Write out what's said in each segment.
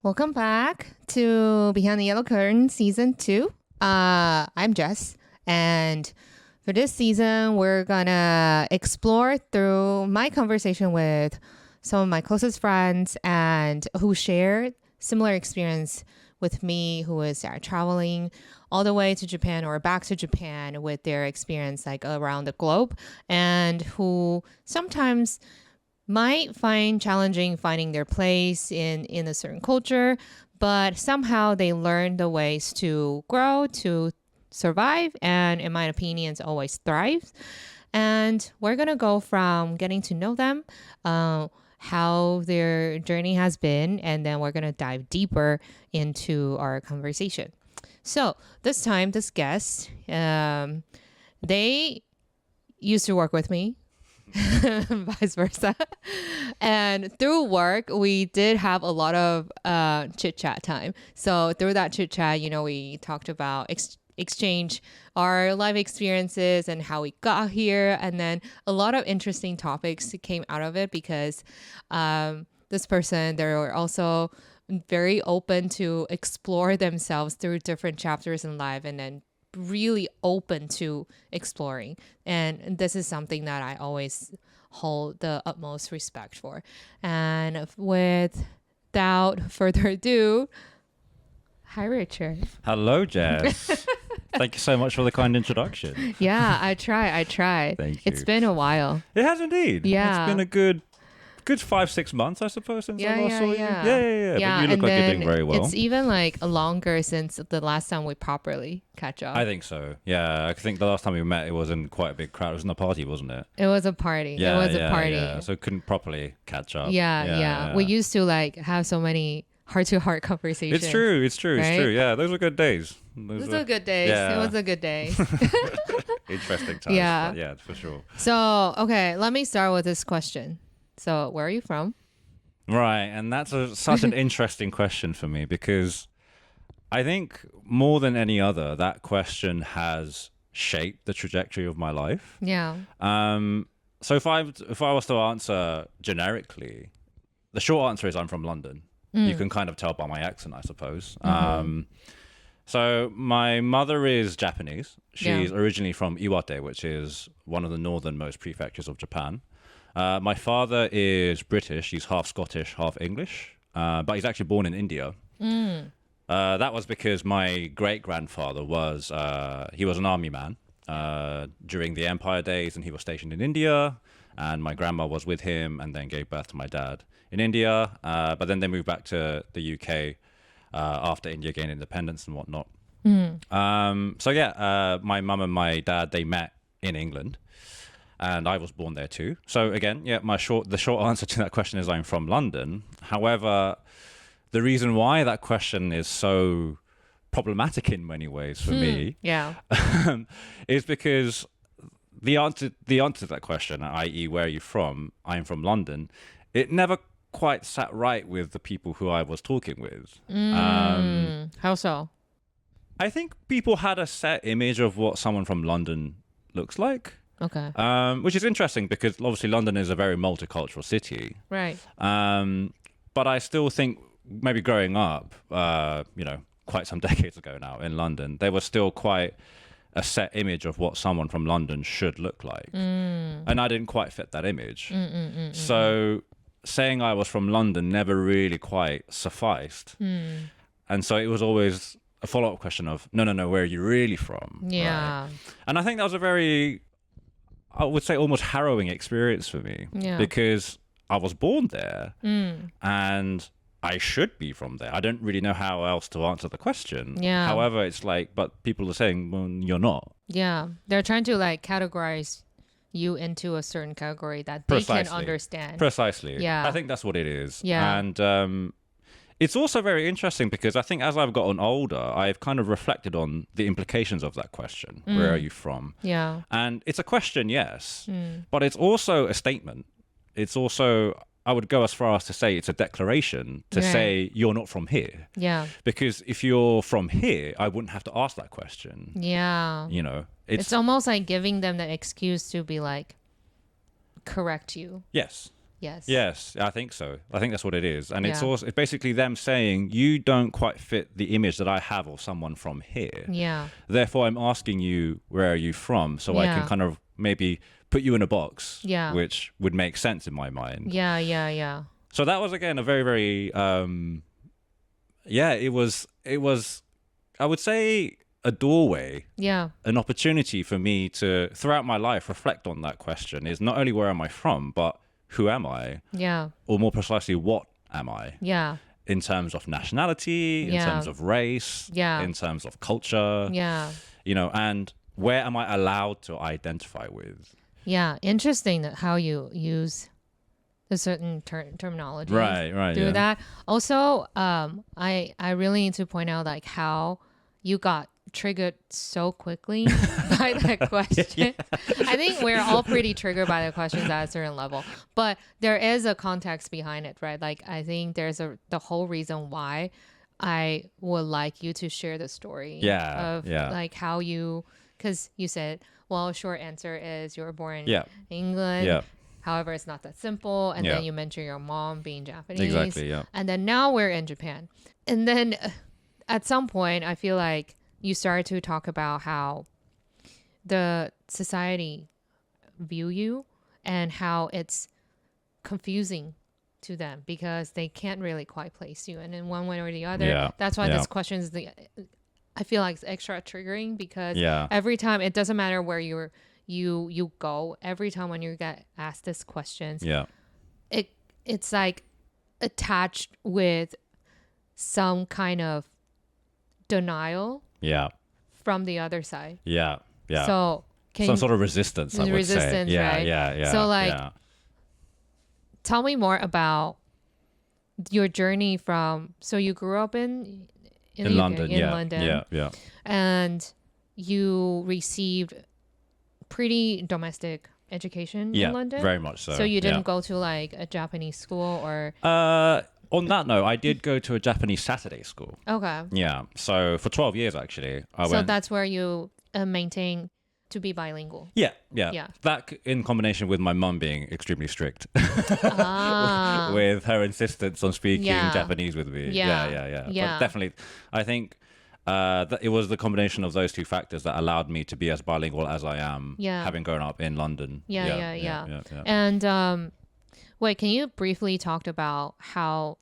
Welcome back to Behind the Yellow Curtain Season 2. I'm Jess, and for this season, we're gonna explore through my conversation with some of my closest friends and who shared similar experience with me, who is traveling all the way to Japan or back to Japan with their experience like around the globe, and who sometimes might find challenging finding their place in a certain culture, but somehow they learn the ways to grow, to survive, and in my opinion, always thrive. And we're going to go from getting to know them, how their journey has been, and then we're going to dive deeper into our conversation. So this time, this guest, they used to work with me. Vice versa. And through work, we did have a lot of chit chat time. So through that chit chat, we talked about exchange our life experiences and how we got here. And then a lot of interesting topics came out of it because this person, they were also very open to explore themselves through different chapters in life and then really open to exploring. And this is something that I always hold the utmost respect for. And without further ado, hi, Richard. Hello, Jess. Thank you so much for the kind introduction. Yeah, I try. Thank you. It's been a while. It has indeed. Yeah. It's been a good 5-6 months, I suppose, since I last saw you. Yeah. But you look like you're doing very well. It's even like longer since the last time we properly catch up. I think so. Yeah. I think the last time we met, it was in quite a big crowd. It was in a party, wasn't it? It was a party. Yeah, it was a party. Yeah. So couldn't properly catch up. Yeah. We used to like have so many heart-to-heart conversations. It's true. Right? Yeah. Those were good days. Those were good days. Yeah. It was a good day. Interesting times. Yeah. Yeah, for sure. So, okay, let me start with this question. So, where are you from? Right, and that's such an interesting question for me because I think more than any other, that question has shaped the trajectory of my life. Yeah. So if I was to answer generically, the short answer is I'm from London. You can kind of tell by my accent, I suppose. So my mother is Japanese. She's originally from Iwate, which is one of the northernmost prefectures of Japan. My father is British. He's half Scottish, half English, but he's actually born in India. That was because my great-grandfather was an army man during the Empire days, and he was stationed in India, and my grandma was with him and then gave birth to my dad in India, but then they moved back to the UK after India gained independence and whatnot. My mum and my dad, they met in England. And I was born there too. So again, the short answer to that question is I'm from London. However, the reason why that question is so problematic in many ways for me is because the answer to that question, i.e. where are you from, I'm from London, it never quite sat right with the people who I was talking with. How so? I think people had a set image of what someone from London looks like. Okay. Which is interesting because obviously London is a very multicultural city. Right. But I still think maybe growing up, quite some decades ago now in London, there was still quite a set image of what someone from London should look like. And I didn't quite fit that image. So saying I was from London never really quite sufficed. And so it was always a follow-up question of, no, where are you really from? Yeah. Right? And I think that was a very, I would say, almost harrowing experience for me because I was born there and I should be from there. I don't really know how else to answer the question. Yeah. However, it's like, but people are saying, well, you're not. Yeah. They're trying to like categorize you into a certain category that they can understand. Precisely. Yeah. I think that's what it is. Yeah. And it's also very interesting because I think as I've gotten older, I've kind of reflected on the implications of that question. Where are you from? Yeah. And it's a question, yes, but it's also a statement. It's also, I would go as far as to say it's a declaration to say you're not from here. Yeah. Because if you're from here, I wouldn't have to ask that question. Yeah. It's almost like giving them the excuse to be like, correct you. Yes. Yes. Yes, I think so. I think that's what it is. And it's Yeah. also it's basically them saying you don't quite fit the image that I have of someone from here. Yeah. Therefore, I'm asking you, where are you from? So I can Yeah. kind of maybe put you in a box, Yeah. which would make sense in my mind. Yeah. Yeah. Yeah. So that was again a very, very, it was, I would say, a doorway, Yeah. an opportunity for me to, throughout my life, reflect on that question: is not only where am I from, but who am I, Yeah. or more precisely, what am I? Yeah. In terms of nationality, in Yeah. terms of race, Yeah. in terms of culture, Yeah. and where am I allowed to identify with? Yeah. Interesting that how you use the certain terminology. Right, Do yeah. that. Also, I really need to point out like how you got triggered so quickly by that question. I think we're all pretty triggered by the questions at a certain level, but there is a context behind it, right? Like I think there's the whole reason why I would like you to share the story of like how you, because you said, well, short answer is you were born in England. Yeah. However, it's not that simple. And Yeah. then you mentioned your mom being Japanese. Exactly, yeah. And then now we're in Japan. And then at some point, I feel like you started to talk about how the society view you and how it's confusing to them because they can't really quite place you in one way or the other. Yeah. That's why Yeah. this question is I feel like it's extra triggering because Yeah. every time, it doesn't matter where you go, every time when you get asked this questions, Yeah. it's like attached with some kind of denial Yeah. from the other side. Yeah. Yeah. So some sort of resistance, I would resistance, say. Yeah, right? yeah. So, like, yeah. tell me more about your journey from, so you grew up in the UK, London, in yeah. London, Yeah. and you received pretty domestic education Yeah. in London. Very much so. So you didn't yeah. go to like a Japanese school or On that note, I did go to a Japanese Saturday school. okay. Yeah. So for 12 years, actually, I So went. that's where you maintain to be bilingual. Yeah. Yeah. That in combination with my mum being extremely strict Ah. with her insistence on speaking Yeah. Japanese with me. Yeah. Yeah. But definitely, I think that it was the combination of those two factors that allowed me to be as bilingual as I am, Yeah. having grown up in London. Yeah. And wait, can you briefly talk about how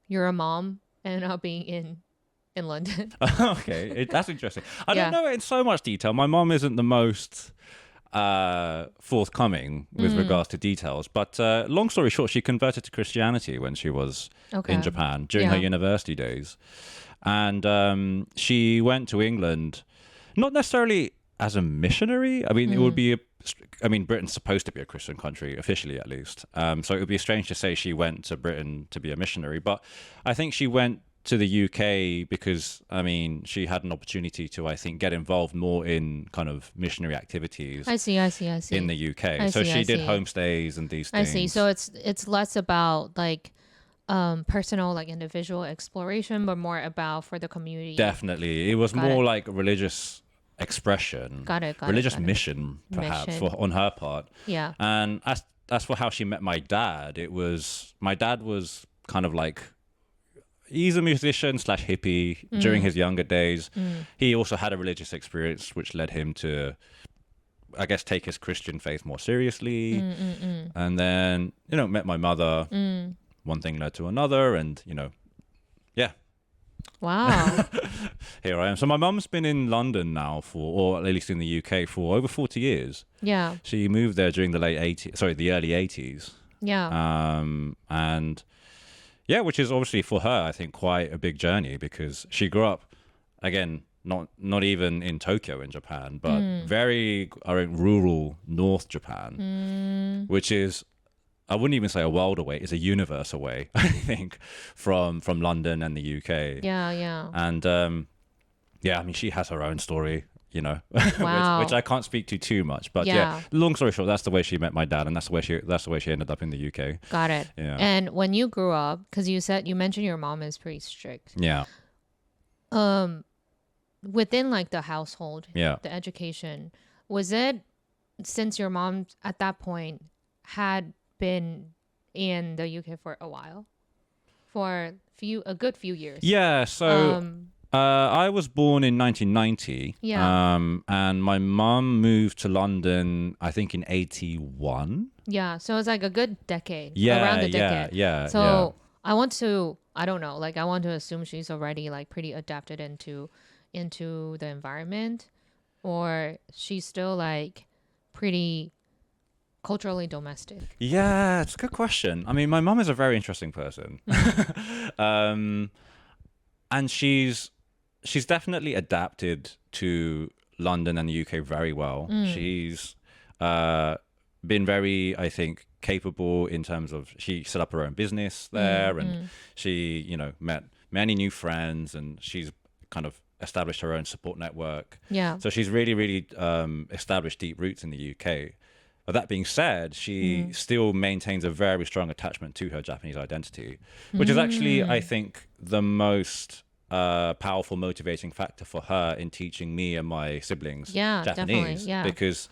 your mom ended up being in London? Okay, that's interesting. I don't Yeah. know it in so much detail. My mom isn't the most forthcoming with regards to details, but long story short, she converted to Christianity when she was in Japan during her Yeah. university days, and she went to England, not necessarily as a missionary. I mean, it would be. Britain's supposed to be a Christian country, officially at least. So it would be strange to say she went to Britain to be a missionary. But I think she went to the UK because, she had an opportunity to, I think, get involved more in kind of missionary activities I see. in the UK. I So see, she I did see. homestays and these I things. see. So it's less about like personal, like individual exploration, but more about for the community. Definitely. It was Got more it. like religious expression. Got it. Religious mission, perhaps, Mission. on her part. Yeah. And as for how she met my dad, my dad was kind of like, he's a musician / hippie during his younger days. He also had a religious experience which led him to, I guess, take his Christian faith more seriously. And then, met my mother. One thing led to another, and yeah. Wow. Here I am. So my mum's been in London now or at least in the UK for over 40 years. Yeah. She moved there during the the early 80s. Yeah. And yeah, which is obviously for her, I think, quite a big journey because she grew up, again, not even in Tokyo in Japan, but very rural North Japan, which is, I wouldn't even say a world away, it's a universe away, I think, from London and the UK. Yeah. And she has her own story, Wow. which I can't speak to too much. But Yeah. long story short, that's the way she met my dad, and that's the way she ended up in the UK. Got it. Yeah. And when you grew up, because you mentioned your mom is pretty strict. Yeah. Within like the household, Yeah. the education, was it, since your mom at that point had been in the UK for a while, for a good few years. Yeah, so I was born in 1990. Yeah. And my mum moved to London, I think, in 81. Yeah, so it's like a good decade, Yeah, around a yeah, decade. yeah, So I don't know, like I want to assume she's already like pretty adapted into the environment, or she's still like pretty culturally domestic. yeah. It's a good question. I mean, my mum is a very interesting person, and she's definitely adapted to London and the UK very well. She's been very, I think, capable in terms of she set up her own business there, and she, met many new friends, and she's kind of established her own support network. Yeah. So she's really, really established deep roots in the UK. But that being said, she still maintains a very strong attachment to her Japanese identity, which is actually, I think, the most powerful motivating factor for her in teaching me and my siblings Japanese. Definitely. Yeah. Because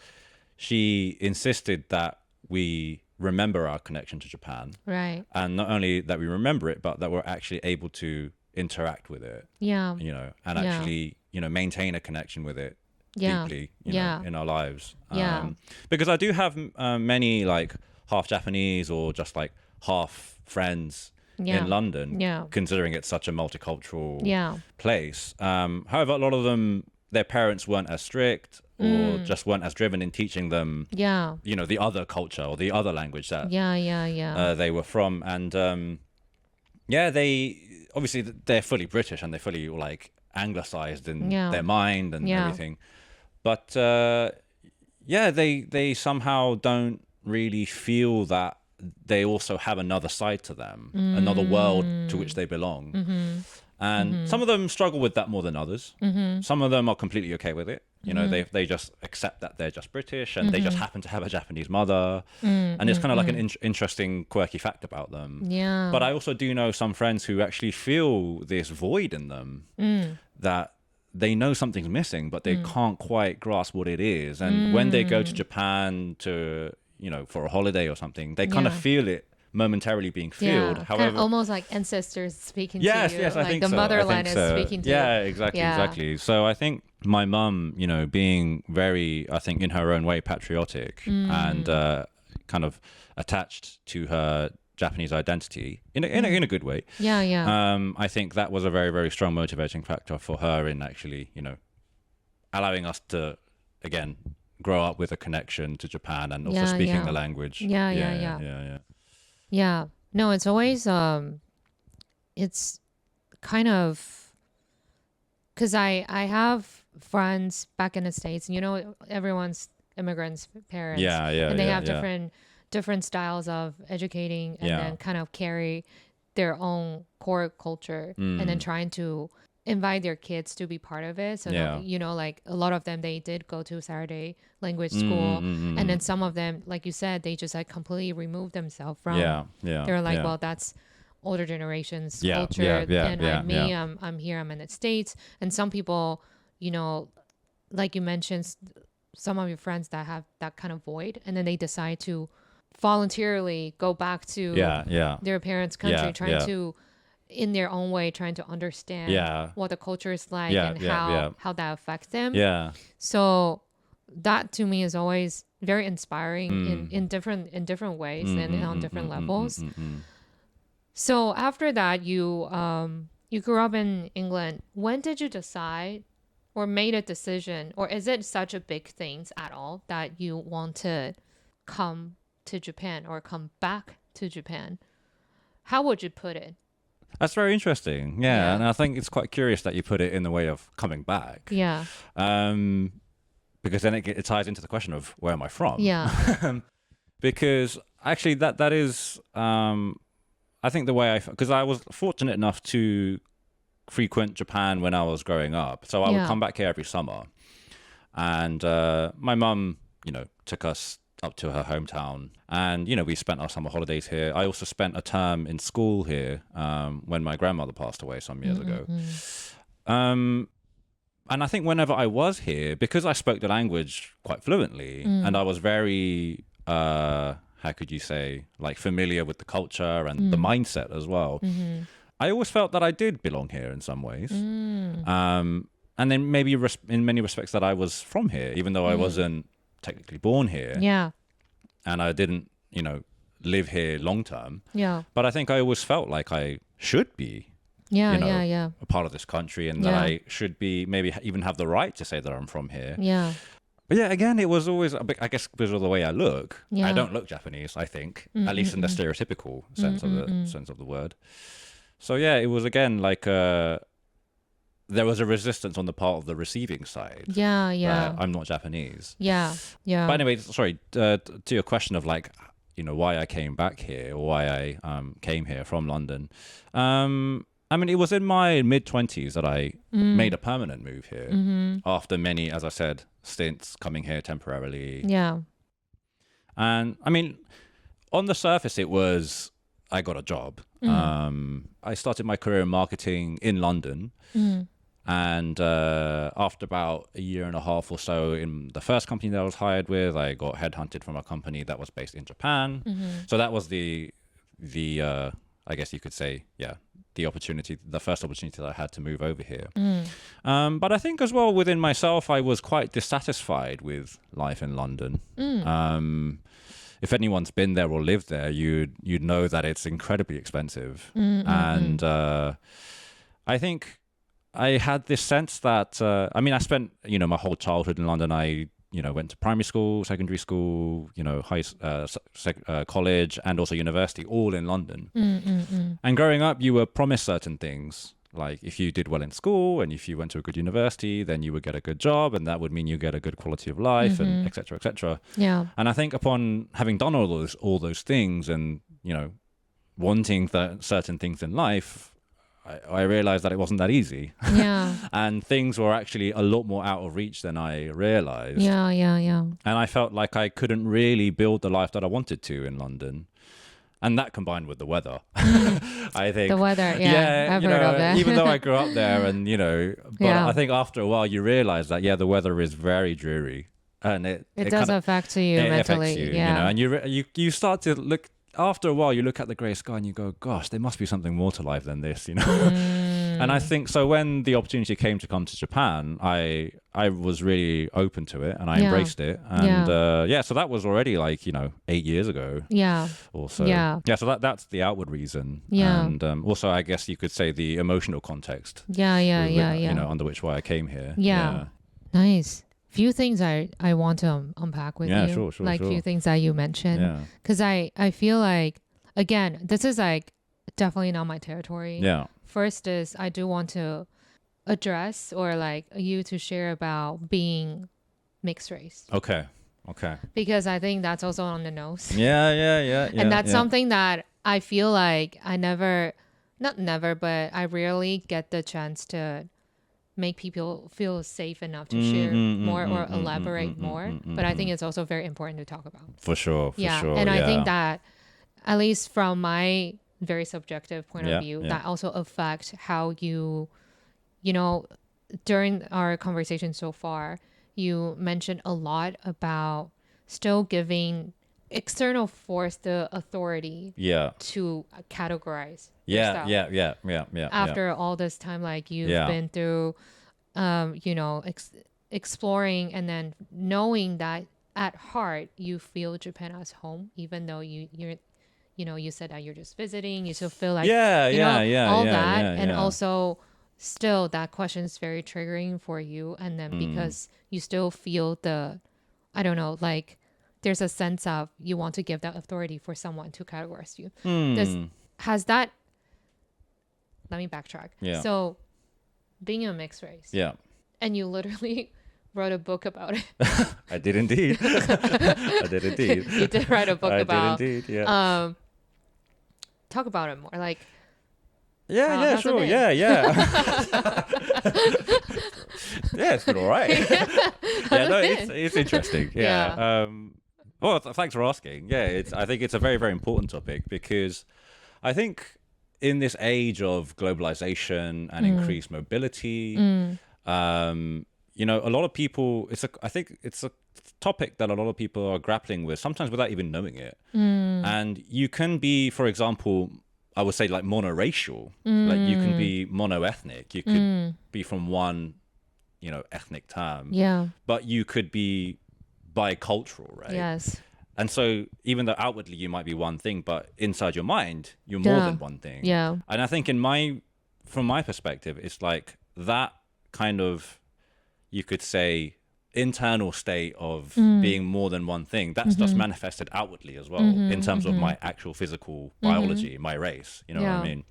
she insisted that we remember our connection to Japan. Right. And not only that we remember it, but that we're actually able to interact with it. Yeah. And actually, maintain a connection with it deeply, in our lives. Because I do have many like half Japanese or just like half friends in London, considering it's such a multicultural place. However, a lot of them, their parents weren't as strict or just weren't as driven in teaching them, the other culture or the other language that they were from. And they obviously they're fully British and they're fully like anglicized in their mind and everything. But they somehow don't really feel that they also have another side to them, another world to which they belong. And some of them struggle with that more than others. Some of them are completely okay with it. They just accept that they're just British and they just happen to have a Japanese mother. And it's kind of like an interesting, quirky fact about them. Yeah. But I also do know some friends who actually feel this void in them that they know something's missing, but they can't quite grasp what it is. And when they go to Japan to, for a holiday or something, they kind of feel it momentarily being filled. Yeah, However, kind of almost like ancestors speaking to you. Yes, I like think the so. motherland is speaking to you. Yeah, exactly. So I think my mum, being very, I think in her own way, patriotic and kind of attached to her Japanese identity in a good way. I think that was a very, very strong motivating factor for her in actually, allowing us to again grow up with a connection to Japan and also speaking the language. Yeah. No, it's always it's kind of because I have friends back in the States, and everyone's immigrants' parents. And they have different styles of educating and then kind of carry their own core culture and then trying to invite their kids to be part of it. So that, like a lot of them, they did go to Saturday language school, and then some of them, like you said, they just like completely removed themselves from. They're like, well, that's older generation's culture, and I'm here, I'm in the States. And some people, like you mentioned, some of your friends that have that kind of void, and then they decide to voluntarily go back to their parents' country, trying to, in their own way, trying to understand what the culture is like and how that affects them. So that to me is always very inspiring in different ways and on different levels. So after that, you grew up in England. When did you decide or made a decision, or is it such a big thing at all that you want to come to Japan or come back to Japan? How would you put it? That's very interesting. Yeah. And I think it's quite curious that you put it in the way of coming back. Yeah. Because then it ties into the question of where am I from? Yeah. Because actually that is, I think the way because I was fortunate enough to frequent Japan when I was growing up. So I would come back here every summer. And my mum, took us up to her hometown. And, we spent our summer holidays here. I also spent a term in school here when my grandmother passed away some years ago. And I think whenever I was here, because I spoke the language quite fluently and I was very, how how could you say, like familiar with the culture and the mindset as well. I always felt that I did belong here in some ways. And then maybe in many respects that I was from here, even though I wasn't technically born here. Yeah. And I didn't, live here long term. Yeah. But I think I always felt like I should be, Yeah. a part of this country, and that I should be, maybe even have the right to say that I'm from here. Yeah. But yeah, again, it was always, I guess, because of the way I look. Yeah. I don't look Japanese, I think, at least in the stereotypical sense of the word. So yeah, it was again like there was a resistance on the part of the receiving side. Yeah. I'm not Japanese. Yeah. But anyway, sorry, to your question of like, why I came back here, or why I came here from London. I mean, it was in my mid-20s that I made a permanent move here after many, as I said, stints coming here temporarily. Yeah. And I mean, on the surface, it was, I got a job. I started my career in marketing in London. And after about a year and a half or so in the first company that I was hired with, I got headhunted from a company that was based in Japan. So that was the I guess you could say, the first opportunity that I had to move over here. But I think as well within myself, I was quite dissatisfied with life in London. If anyone's been there or lived there, you'd know that it's incredibly expensive. And I think I had this sense that, I spent, my whole childhood in London. I, went to primary school, secondary school, college, and also university, all in London. And growing up, you were promised certain things. Like if you did well in school and if you went to a good university, then you would get a good job, and that would mean you get a good quality of life, and et cetera, et cetera. Yeah. And I think upon having done all those things and, wanting certain things in life, I realized that it wasn't that easy. Yeah. And things were actually a lot more out of reach than I realized. Yeah. And I felt like I couldn't really build the life that I wanted to in London. And that combined with the weather, I think. The weather, I've heard of that. Even though I grew up there and, but I think after a while you realize that, the weather is very dreary. And it does affect you mentally. Affects you, yeah. And you start to look, after a while you look at the grey sky and you go, gosh, there must be something more to life than this, And I think, so when the opportunity came to come to Japan, I was really open to it and I embraced it. And so that was already like, 8 years ago. Yeah. Or so. Yeah. So that's the outward reason. Yeah. And also, I guess you could say the emotional context. Yeah. Under which why I came here. Yeah. Nice. Few things I want to unpack with you. Sure. Few things that you mentioned. Yeah. Because I feel like, again, this is like definitely not my territory. Yeah. First is I do want to address or like you to share about being mixed race. Okay. Because I think that's also on the nose. Yeah. And that's something that I feel like not never, but I rarely get the chance to make people feel safe enough to share more or elaborate more. But I think it's also very important to talk about. For sure. And I think that, at least from my very subjective point of view, that also affect how you during our conversation so far, you mentioned a lot about still giving external force the authority to categorize yourself. After all this time, like you've been through exploring and then knowing that at heart you feel Japan as home, even though you're you said that you're just visiting, you still feel like all that. And also still that question is very triggering for you, and then because you still feel I don't know, like there's a sense of you want to give that authority for someone to categorize you. Let me backtrack. So being a mixed race, and you literally wrote a book about it. I did indeed. You did write a book about I did indeed, talk about it more, like sure, it's been all right. It's interesting. Well, thanks for asking. I think it's a very, very important topic, because I think in this age of globalization and increased mobility, a lot of people, I think it's a topic that a lot of people are grappling with, sometimes without even knowing it. And you can be, for example, I would say like monoracial, like you can be monoethnic. You could be from one, ethnic term. Yeah. But you could be bicultural, right? Yes. And so even though outwardly you might be one thing, but inside your mind, you're more than one thing. Yeah. And I think from my perspective, it's like that kind of, you could say, internal state of being more than one thing, that's just manifested outwardly as well in terms of my actual physical biology, my race, you know what I mean?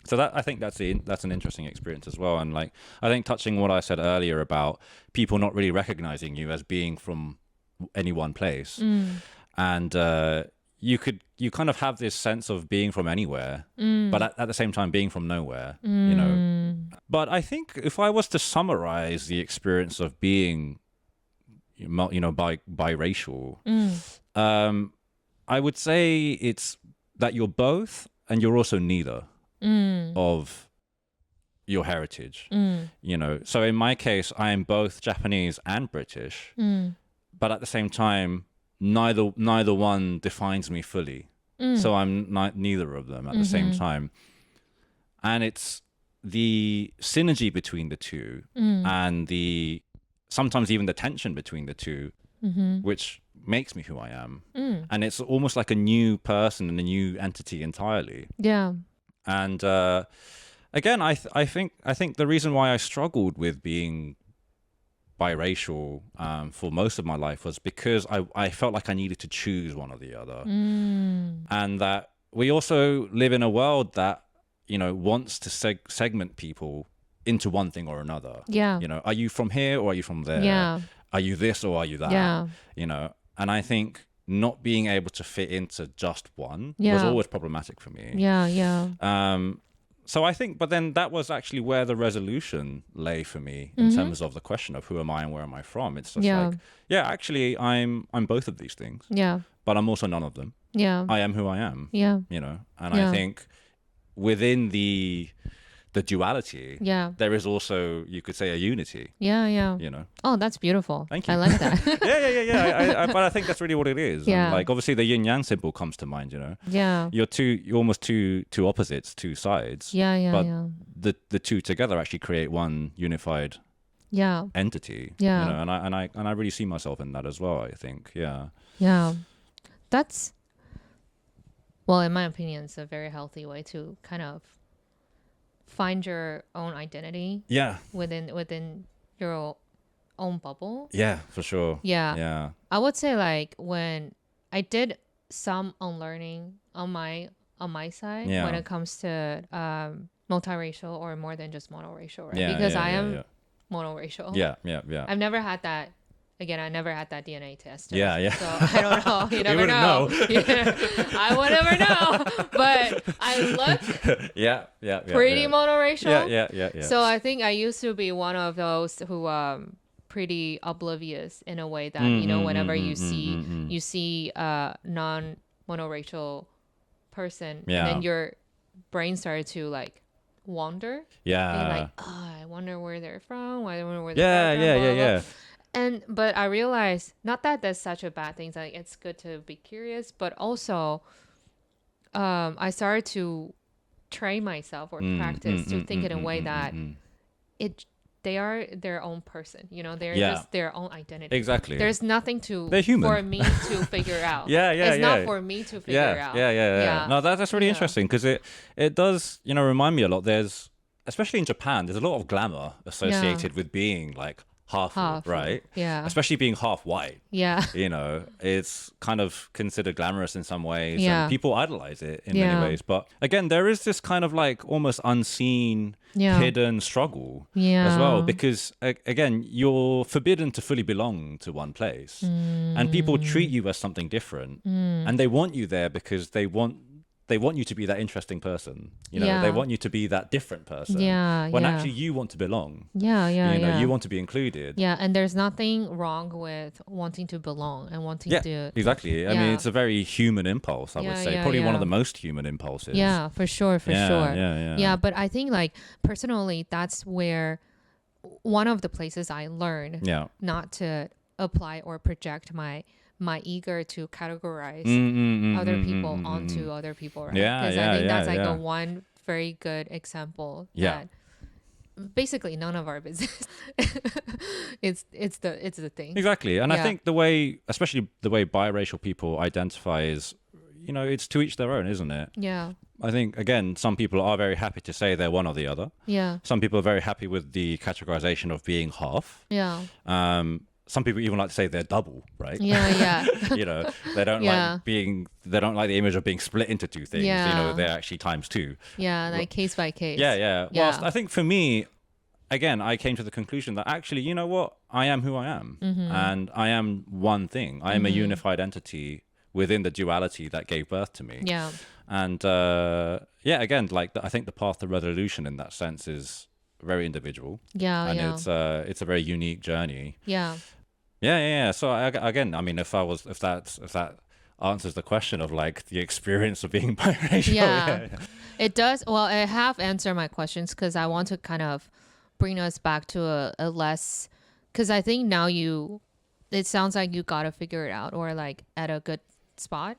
So that, I think that's an interesting experience as well. And like, I think touching what I said earlier about people not really recognizing you as being from any one place, and you kind of have this sense of being from anywhere, but at the same time being from nowhere, But I think if I was to summarize the experience of being, biracial, I would say it's that you're both and you're also neither of your heritage. So in my case, I am both Japanese and British, but at the same time, neither one defines me fully. So I'm neither of them at the same time. And it's the synergy between the two and sometimes even the tension between the two, which makes me who I am. And it's almost like a new person and a new entity entirely. Yeah. And again, I think the reason why I struggled with being biracial for most of my life was because I felt like I needed to choose one or the other. And that we also live in a world that, wants to segment people into one thing or another. Yeah. Are you from here or are you from there? Yeah. Are you this or are you that? Yeah. And I think not being able to fit into just one was always problematic for me. Yeah. Yeah. So I think, but then that was actually where the resolution lay for me in terms of the question of who am I and where am I from? It's just like, actually I'm both of these things. Yeah. But I'm also none of them. Yeah. I am who I am. Yeah. And I think within the duality, there is also, you could say, a unity. Yeah. Oh, that's beautiful. Thank you. I like that. Yeah. But I think that's really what it is. Yeah. And like, obviously the yin yang symbol comes to mind, Yeah. You're almost two opposites, two sides. Yeah. But the two together actually create one unified entity. Yeah. And I really see myself in that as well, I think. Yeah. Yeah. That's, well, in my opinion, it's a very healthy way to kind of find your own identity. Yeah. Within your own bubble. Yeah, for sure. Yeah. I would say like when I did some unlearning on my side when it comes to multiracial or more than just monoracial, right? Because I am monoracial. Yeah. I've never had that. Again, I never had that DNA test. Yeah. So I don't know. You never know. I would never know. But I look pretty monoracial. Yeah. So I think I used to be one of those who pretty oblivious in a way that, whenever you see a non-monoracial person, and then your brain started to like wander. Yeah. And like, I wonder where they're from. I wonder where they're from. Yeah. But I realized not that that's such a bad thing. Like it's good to be curious, but also, I started to train myself or practice to think in a way that they are their own person. They're just their own identity. Exactly. There's nothing they're human. for me to figure out. It's not for me to figure out. Yeah. No, that's really interesting because it does remand me a lot. There's, especially in Japan, there's a lot of glamour associated with being like half, right? Yeah. Especially being half white. Yeah. It's kind of considered glamorous in some ways. Yeah. And people idolize it in many ways. But again, there is this kind of like almost unseen, hidden struggle as well. Because again, you're forbidden to fully belong to one place. And people treat you as something different. And they want you there because they want you to be that interesting person. They want you to be that different person. When actually you want to belong. You want to be included. Yeah, and there's nothing wrong with wanting to belong and wanting to. Exactly. I mean, it's a very human impulse, I would say. Probably one of the most human impulses. Yeah, for sure. Yeah. Yeah, but I think like personally, that's where one of the places I learned not to apply or project my eager to categorize other people onto other people, right? Yeah, Because yeah, I think yeah, that's like yeah. a one very good example Yeah. that basically none of our business. It's the thing. Exactly. And I Yeah. think the way, especially the way biracial people identify is, it's to each their own, isn't it? Yeah. I think, again, some people are very happy to say they're one or the other. Yeah. Some people are very happy with the categorization of being half. Yeah. Some people even like to say they're double, right? Yeah. Yeah. They don't Yeah. they don't like the image of being split into two things. Yeah. They're actually times two. Yeah. Like case by case. Yeah, yeah. Yeah. Whilst I think for me, again, I came to the conclusion that actually, you know what? I am who I am. And I am one thing. I am a unified entity within the duality that gave birth to me. Yeah. And again, like I think the path to resolution in that sense is very individual. Yeah. And Yeah. it's a very unique journey. Yeah. Yeah. So again, I mean, if that answers the question of like the experience of being biracial. Yeah. It does. Well, I have answered my questions because I want to kind of bring us back to a less, because I think now it sounds like you got to figure it out or like at a good spot.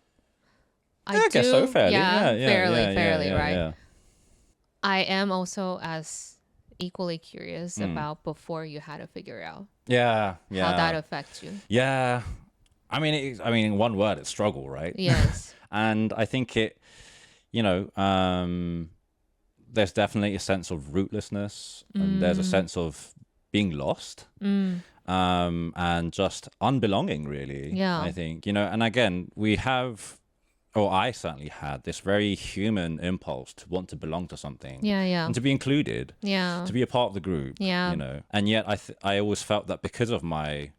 I guess so, fairly. Yeah, Yeah, fairly, right? Yeah. I am also as equally curious about before you had to figure out Yeah. how that affects you. Yeah. I mean, in one word, it's struggle, right? Yes. And I think there's definitely a sense of rootlessness, and there's a sense of being lost, and just unbelonging, really. Yeah. I think, and again, I certainly had this very human impulse to want to belong to something. Yeah. Yeah. And to be included. Yeah. To be a part of the group. Yeah. And yet I always felt that because of my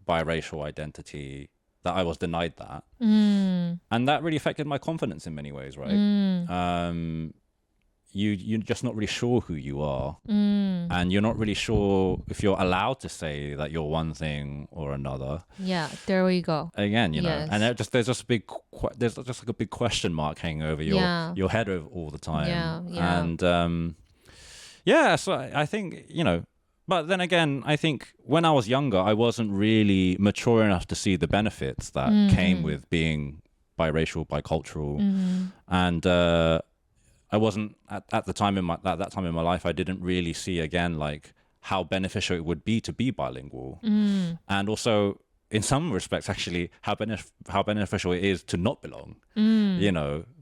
biracial identity that I was denied that. And that really affected my confidence in many ways, right? You're just not really sure who you are, and you're not really sure if you're allowed to say that you're one thing or another. Yeah, there we go. Again, Yes. and there's just like a big question mark hanging over your head all the time. Yeah. And so I think but then again, I think when I was younger, I wasn't really mature enough to see the benefits that came with being biracial, bicultural, and I wasn't at that time in my life. I didn't really see again like how beneficial it would be to be bilingual, and also in some respects actually how beneficial it is to not belong.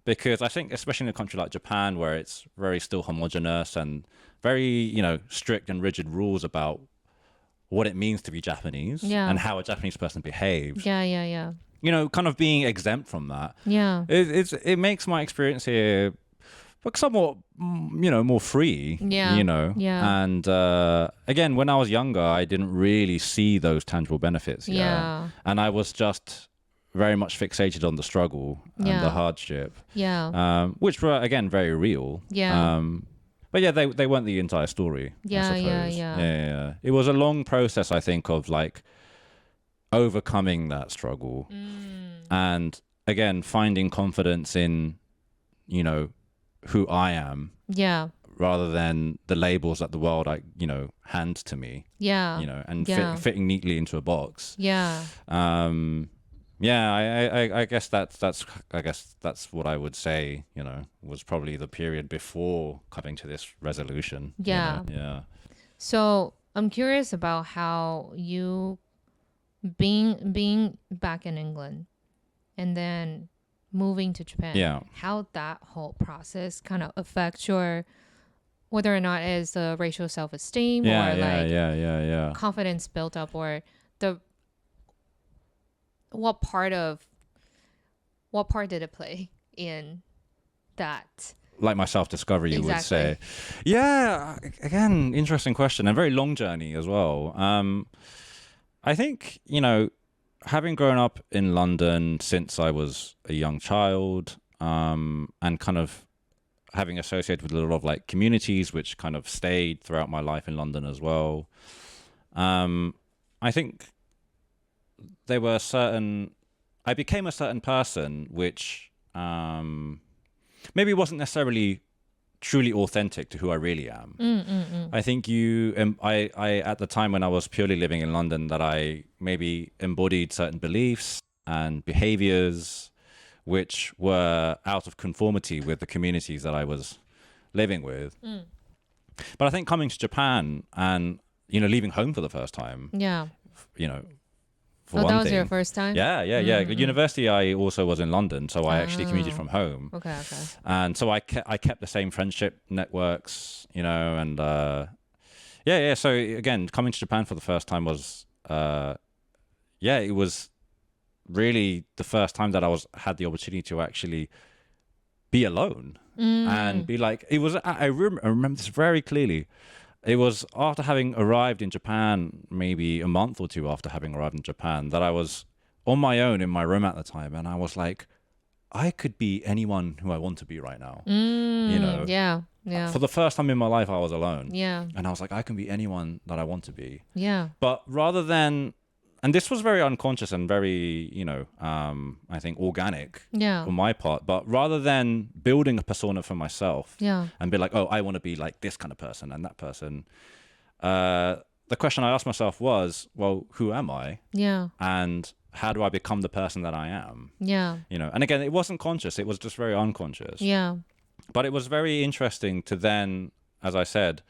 Because I think especially in a country like Japan, where it's very still homogenous and very strict and rigid rules about what it means to be Japanese and how a Japanese person behaves. Yeah. Kind of being exempt from that. Yeah. It makes my experience here somewhat, more free. Yeah. Yeah. And again, when I was younger, I didn't really see those tangible benefits. Yeah. And I was just very much fixated on the struggle and the hardship. Yeah. Which were again very real. Yeah. But yeah, they weren't the entire story. Yeah, I suppose. yeah. It was a long process, I think, of like overcoming that struggle, and again finding confidence in, who I am. Yeah. Rather than the labels that the world hands to me. Yeah. And fitting neatly into a box. Yeah. I guess that's what I would say, was probably the period before coming to this resolution. Yeah. Yeah. So I'm curious about how you being back in England and then moving to Japan, how that whole process kind of affects your, whether or not it's a racial self-esteem or confidence built up, or what part did it play in that? Like my self-discovery, you would Exactly. say. Yeah, again, interesting question, and very long journey as well. I think, having grown up in London since I was a young child, and kind of having associated with a lot of like communities which kind of stayed throughout my life in London as well, I think I became a certain person which maybe wasn't necessarily truly authentic to who I really am. I think I at the time when I was purely living in London, that I maybe embodied certain beliefs and behaviors which were out of conformity with the communities that I was living with. But I think coming to Japan and, leaving home for the first time, Yeah. you know, for Oh, one that was thing. your first time? Yeah. University, I also was in London, so I actually commuted from home. Okay. And so I kept the same friendship networks, and So again, coming to Japan for the first time was, it was really the first time that had the opportunity to actually be alone and be like, it was. I remember this very clearly. It was after having arrived in Japan, maybe a month or two after having arrived in Japan, that I was on my own in my room at the time, and I was like, I could be anyone who I want to be right now. Yeah. For the first time in my life, I was alone. Yeah. And I was like, I can be anyone that I want to be. Yeah. But rather than, and this was very unconscious and very, I think organic on my part. But rather than building a persona for myself and be like, oh, I want to be like this kind of person and that person, the question I asked myself was, well, who am I? Yeah. And how do I become the person that I am? Yeah. And again, it wasn't conscious. It was just very unconscious. Yeah. But it was very interesting to then, as I said,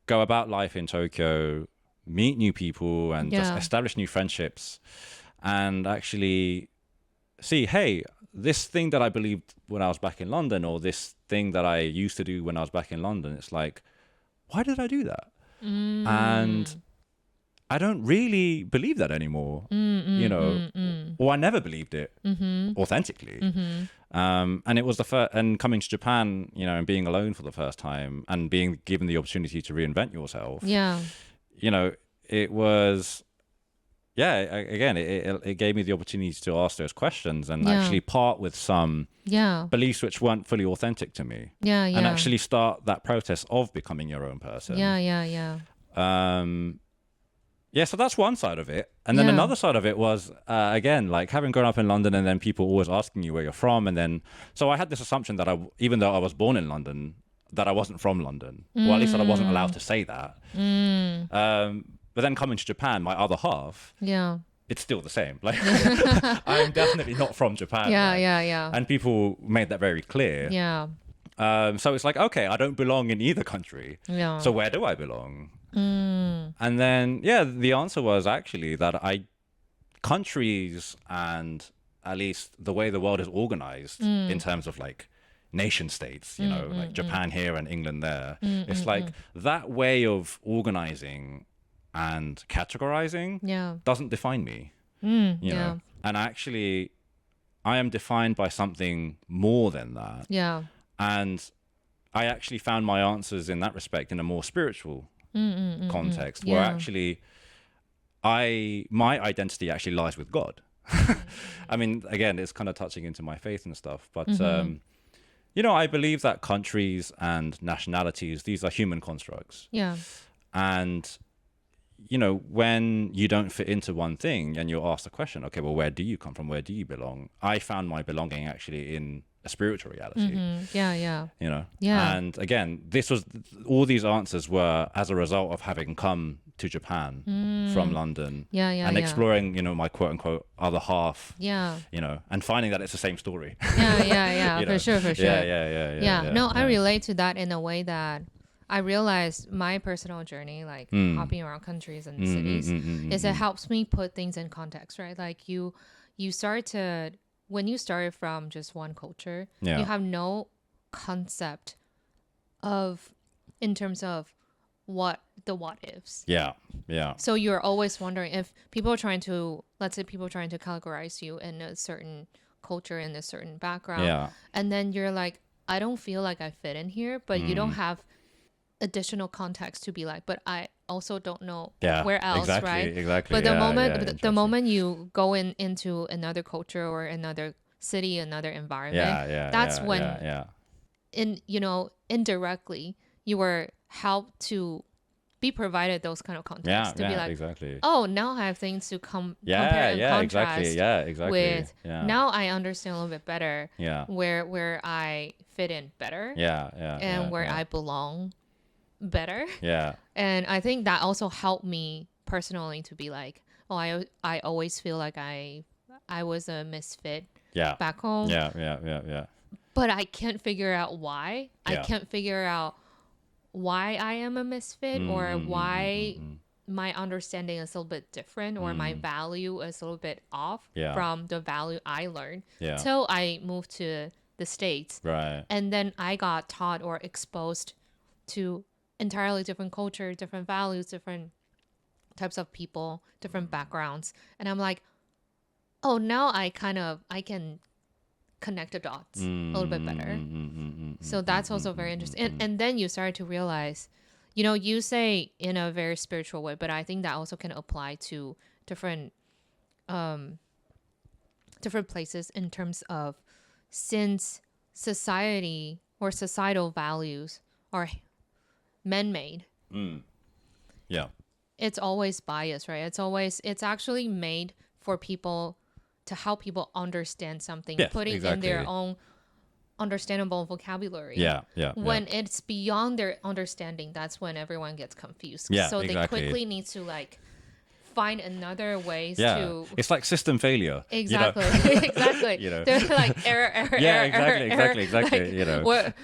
go about life in Tokyo, meet new people and just establish new friendships, and actually see, hey, this thing that I believed when I was back in London, or this thing that I used to do when I was back in London, it's like, why did I do that? And I don't really believe that anymore, or I never believed it authentically. And it was the first, and coming to Japan, and being alone for the first time and being given the opportunity to reinvent yourself. It was, again, it gave me the opportunity to ask those questions and actually part with some beliefs which weren't fully authentic to me. And actually start that process of becoming your own person. So that's one side of it. And then another side of it was, again, like having grown up in London and then people always asking you where you're from. And then, so I had this assumption that even though I was born in London, that I wasn't from London. Or at least that I wasn't allowed to say that. But then coming to Japan, my other half, it's still the same. Like, I'm definitely not from Japan. And people made that very clear. So it's like, okay, I don't belong in either country. So where do I belong? And then, the answer was actually that countries and at least the way the world is organized in terms of like nation states, like Japan here and England there, it's like that way of organizing and categorizing doesn't define me, know, and actually I am defined by something more than that. And I actually found my answers in that respect in a more spiritual context, where actually my identity actually lies with God. I mean, again, it's kind of touching into my faith and stuff, but I believe that countries and nationalities, these are human constructs. And when you don't fit into one thing and you're asked the question, okay, well, where do you come from? Where do you belong? I found my belonging actually in a spiritual reality. And again, all these answers were as a result of having come to Japan from London and exploring, my quote unquote other half, and finding that it's the same story. For sure. No, I yeah. relate to that in a way that I realized my personal journey, like hopping around countries and cities, is it helps me put things in context, right? Like you start to, when you started from just one culture, you have no concept of, in terms of what ifs. So you're always wondering if people are trying to, let's say people are trying to categorize you in a certain culture, in a certain background. And then you're like, I don't feel like I fit in here, but you don't have additional context to be like, but I also don't know where else, right? Exactly. But the moment you go into another culture or another city, another environment, that's when indirectly you were helped to be provided those kind of contexts to be like, exactly. oh, now I have things to compare and Yeah, contrast exactly. Yeah, exactly. with. Yeah. Now I understand a little bit better Yeah. where I fit in better Yeah. and where yeah. I belong better. Yeah. And I think that also helped me personally to be like, oh, I always feel like I was a misfit Yeah. back home. Yeah. But I can't figure out why. I Yeah. can't figure out why I am a misfit or why my understanding is a little bit different or my value is a little bit off Yeah. from the value I learned Yeah. till I moved to the States. Right. And then I got taught or exposed to entirely different culture, different values, different types of people, different backgrounds. And I'm like, oh, now I can connect the dots a little bit better. So that's also very interesting. And then you start to realize, you say in a very spiritual way, but I think that also can apply to different different places in terms of, since society or societal values are man-made, Yeah. it's always biased, right? It's actually made for people to help people understand something, Yes, putting in exactly. their own understandable vocabulary. Yeah. When it's beyond their understanding, that's when everyone gets confused. Yeah, so exactly. they quickly need to like find another ways Yeah. to It's like system failure. exactly exactly. You know. They're like error. Yeah, error. exactly. Like,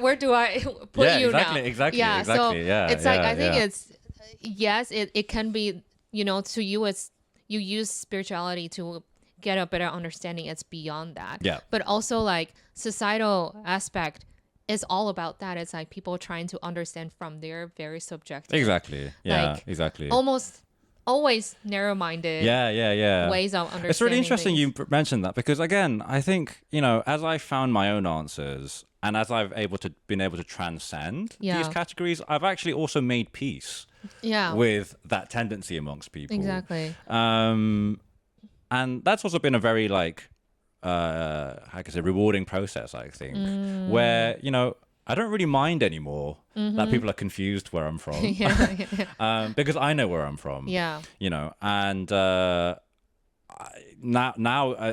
where do I put Yeah, you exactly, now? exactly, Yeah, so exactly. Yeah, it's like yeah, I think yeah. it's yes, it can be, to you it's, you use spirituality to get a better understanding. It's beyond that. Yeah. But also like societal aspect is all about that. It's like people trying to understand from their very subjective, Exactly. Yeah, like, exactly. almost always narrow-minded Yeah. ways of understanding. It's really interesting things. you mentioned that, because again, I think, as I found my own answers and as I've been able to transcend these categories, I've actually also made peace with that tendency amongst people. Exactly. And that's also been a very like how can I say, rewarding process, I think, where I don't really mind anymore that people are confused where I'm from. Because I know where I'm from. And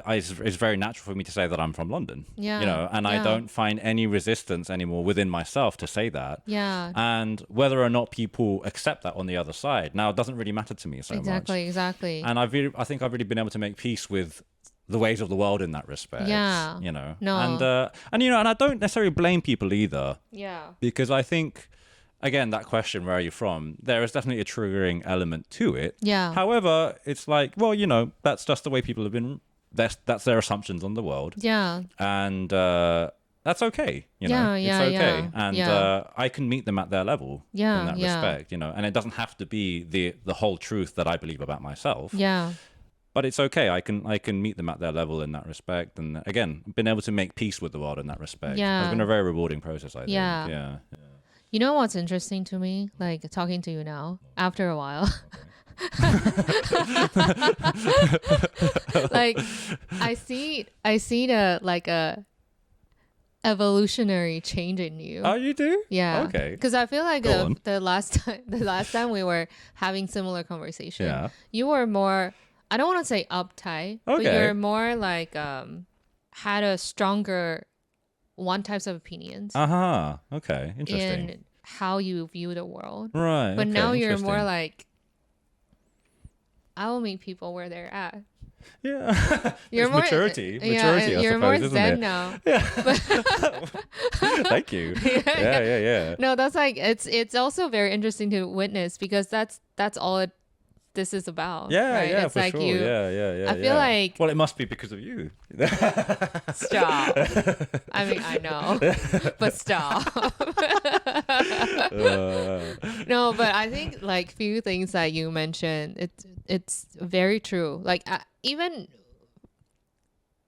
it's very natural for me to say that I'm from London. I don't find any resistance anymore within myself to say that. And whether or not people accept that on the other side now doesn't really matter to me so much. Exactly. And I think I've really been able to make peace with the ways of the world in that respect. No. And I don't necessarily blame people either. Because I think, again, that question, where are you from? There is definitely a triggering element to it. However, it's like, well, that's just the way people have been. That's their assumptions on the world. And that's okay. It's okay. And I can meet them at their level in that respect. And it doesn't have to be the whole truth that I believe about myself. But it's okay. I can meet them at their level in that respect. And again, been able to make peace with the world in that respect. It's been a very rewarding process, I think. Yeah. You know what's interesting to me? Like talking to you now, after a while. Like I see the like a evolutionary change in you. Oh, you do? Yeah. Okay. Because I feel like the last time we were having similar conversation, you were more, I don't want to say uptight, but you're more like had a stronger one types of opinions. Okay. Interesting. In how you view the world. Right. But now you're more interesting. like, I will meet people where they're at. Yeah. You're more maturity. Yeah, I you're suppose, more isn't zen it? now. Thank you. Yeah. No, that's like it's also very interesting to witness, because that's all this is about. Yeah, right? yeah, It's for like sure. you. Yeah. I feel like, well, it must be because of you. stop. I mean, I know, but stop. No, but I think like few things that you mentioned, it's very true. Like even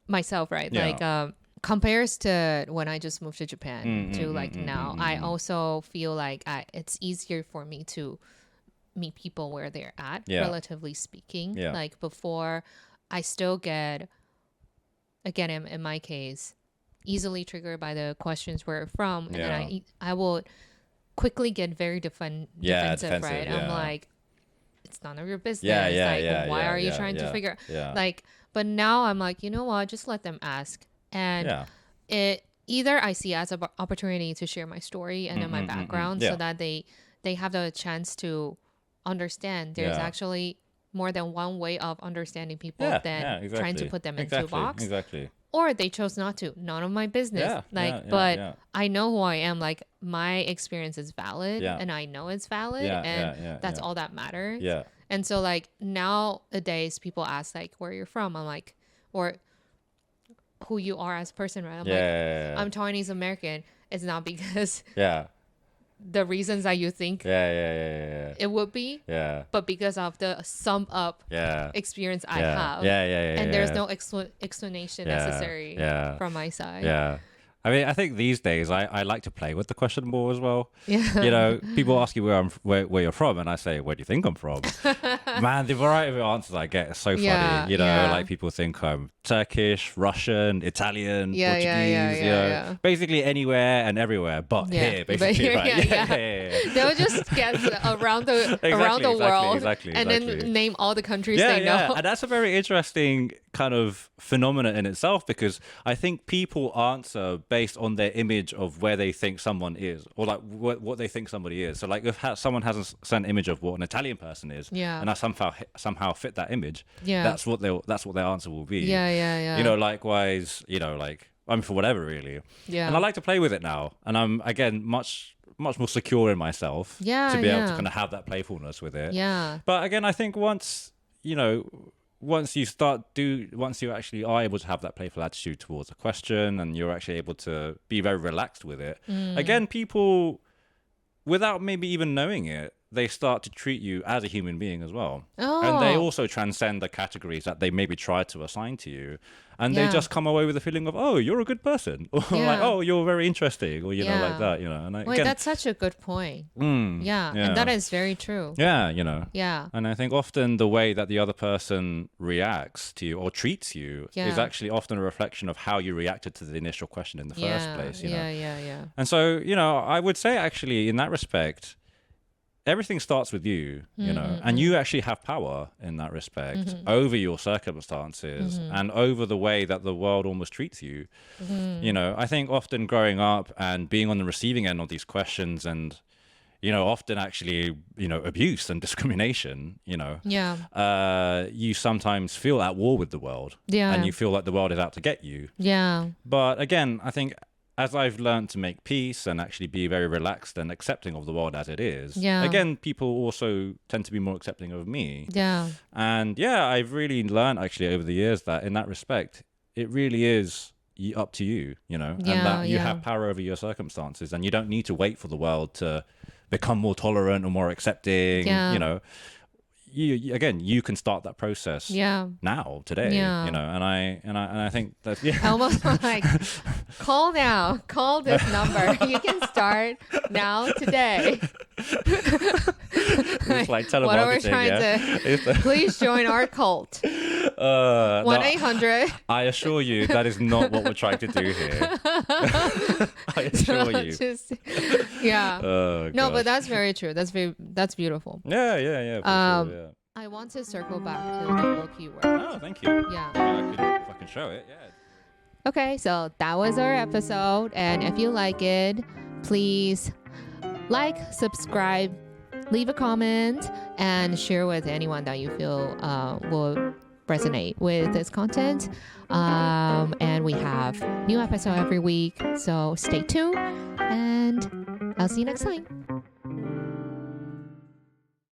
myself, right? Yeah. Like compares to when I just moved to Japan to like now, I also feel like it's easier for me to meet people where they're at, relatively speaking. Like before, I still get, again, in my case, easily triggered by the questions where from, and then I will quickly get very defensive, right? yeah. I'm like, it's none of your business. Yeah, why are you trying to figure? Like, but now I'm like, you know what? Just let them ask, and it either I see as an opportunity to share my story and then my background, so that they have the chance to understand there's actually more than one way of understanding people than trying to put them into a box. Exactly. Or they chose not to. None of my business. But I know who I am. Like, my experience is valid and I know it's valid, and that's all that matters. Yeah. And so, like, nowadays people ask, like, where you're from. I'm like, or who you are as a person, right? I'm like, I'm Chinese American. It's not because the reasons that you think it would be, but because of the sum up experience I have. And there's no explanation necessary from my side. I mean, I think these days I like to play with the question more as well. Yeah. You know, people ask you where you're from, and I say, where do you think I'm from? Man, the variety of answers I get is so funny. You know, like people think I'm Turkish, Russian, Italian, Portuguese. You know, basically anywhere and everywhere, but here, basically. Right? They'll just guess around the world and then name all the countries they know. And that's a very interesting kind of phenomena in itself, because I think people answer based on their image of where they think someone is, or like what they think somebody is. So like if someone has a certain image of what an Italian person is, and I somehow fit that image, that's what their answer will be. You know, likewise, you know, like I'm for whatever really. And I like to play with it now, and I'm again much more secure in myself to be able to kind of have that playfulness with it. But again, I think once you actually are able to have that playful attitude towards a question, and you're actually able to be very relaxed with it, again, people, without maybe even knowing it, they start to treat you as a human being as well. And they also transcend the categories that they maybe tried to assign to you. And they just come away with a feeling of, oh, you're a good person. Or like, oh, you're very interesting. Or, you know, like that, you know. And wait, that's such a good point. And that is very true. You know. Yeah. And I think often the way that the other person reacts to you or treats you is actually often a reflection of how you reacted to the initial question in the first place, you know. And so, you know, I would say actually in that respect, everything starts with you, you know, and you actually have power in that respect over your circumstances and over the way that the world almost treats you. You know, I think often growing up and being on the receiving end of these questions and, you know, often actually, you know, abuse and discrimination, you know, you sometimes feel at war with the world and you feel like the world is out to get you. But again, I think as I've learned to make peace and actually be very relaxed and accepting of the world as it is, again, people also tend to be more accepting of me. And I've really learned actually over the years that in that respect, it really is up to you, you know, and that you have power over your circumstances, and you don't need to wait for the world to become more tolerant or more accepting, you know. You can start that process now, today, you know, and I think that I almost like call this number. You can start now, today. It's like telemarketing. What are we trying to? Please join our cult. 1-800. I assure you, that is not what we're trying to do here. I assure you. No, but that's very true. That's beautiful. For sure, I want to circle back to the book keyword. Oh, thank you. If I can show it, Okay, so that was our episode, and if you like it, please like, subscribe, leave a comment, and share with anyone that you feel will resonate with this content. And we have new episode every week, so stay tuned, and I'll see you next time.